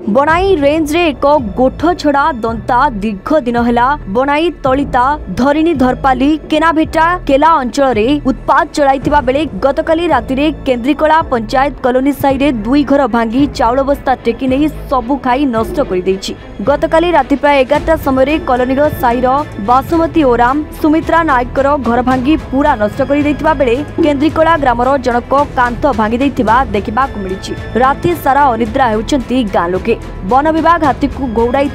बनाई रेंज रे एक गोठ छड़ा दंता दीर्घ दिन है बनाई तलिता धरिणी धरपाली केनाभेटा केला अंचल रे उत्पाद चलाइथिबा बेले गतकाली राति रे केन्द्रीकला पंचायत कॉलोनी साई रे दुई घर भांगी चाउल बस्ता टेकी नहीं सबु खाई नष्ट कर देछि। गतकाली राति प्राय 11टा समय कॉलोनी साईर बासुमती ओराम सुमित्रा नायकर घर भांगी पूरा नष्ट कर देथिबा बेले केन्द्रीकला ग्रामर जनक कांत भांगी देथिबा देखिबा को मिलिछि। राति सारा अनिद्रा हेउचंती गां लोके। वन विभाग हाथी को घौड़ाई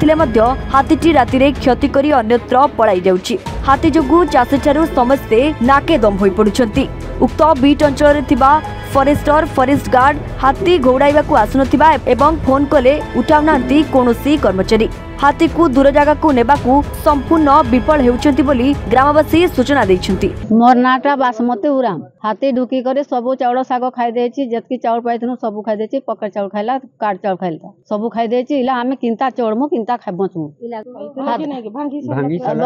हाथीटी राति रे क्षति करी अन्यत्र पलाई जाउछि। हाथी जोगु चाषी ठारू समस्ते नाके दम होई पडुछंती। उक्त बीट अंचल रे थिबा फॉरेस्टर फॉरेस्ट गार्ड हाथी घौड़ाइबाकू आसुनथिबा एवं फोन कले उठाउनांती कोनोसी कर्मचारी। हाथी को दूर जगह को नेबाकू संपूर्ण विफल हेउछंती बोली ग्रामवासी सूचना दैछंती। मोर नाटा बासमती उराम हाथी ढुकी करे सबु चाउल साग खाइ देछि। जतकी चाउल पाइथनु सबु खाइ देछि। पक्का चाउल खाइला काट चाउल खाइला सबु खाइ देछि। इला हमें किंता चोड़मु किंता खाबचमु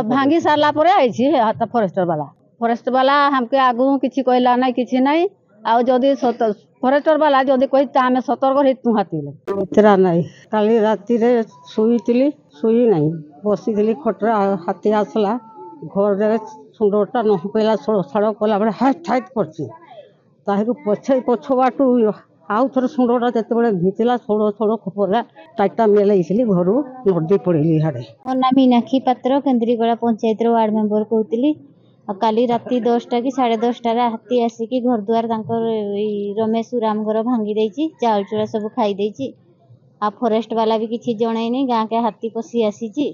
भांगी सारला परे आइछि। हाथ फॉरेस्ट वाला हमके आगु किछि कहला नै किछि नै। आ जदी फॉरेस्टर वाला जदी कहि त हमें सतर्क रही तू हाथी तेरा नै। काली राति रे सुई नै बसिथिली खटरा हाथी आसला घर रे सुंदरटा न पइला सड़क कला बड़े हाथ ठाइत करछि। ताहिरु पछवाटू आउ थोर सुंदरटा जते बड़े भितिला छोड़ खपरा टाइटा मेलैसिली घरु नदी पड़िली हाडे। मोर नाम मीनाक्षी पात्र केन्द्रीकला पंचायत रो वार्ड मेंबर कहउतली। काली राति 10टा कि 10:30 रे हाथी आसिकी घर द्वार तांकर रमेश उराम घर भांगी देछि। चाउल चूड़ा सब खाई देछि। आ फॉरेस्ट वाला भी किछि जणै नै गां के हाथी पसी आसीछि।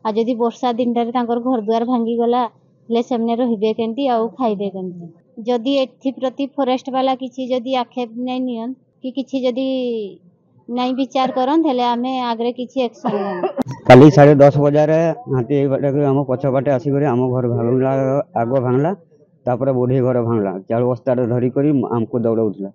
आ जदी वर्षा दिन रे तांकर घर द्वार भांगी गला ले सामने रहिबे केंती आ खाइबे केंती। जदी एथि प्रति फॉरेस्ट वाला किछि जदी आक्षेप नै नियन कि किछि जदी नै विचार करन हेले आमे आगरे किछि एक्शन लेन। काली 10:30 बजे हाथी हम पछ बाटे आसी आम घर भांगला आग भांगला तापर बुढ़ी घर भांगला चाउल बस्ता धरी करी हमको दौड़ौला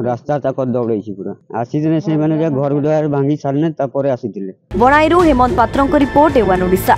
रास्ता तक दौड़े पूरा आसी से घर द्वार भांगी सारने तापर आसी। बनाईरू हेमंत पात्रଙ୍କ रिपोर्ट A1 ओडिशा।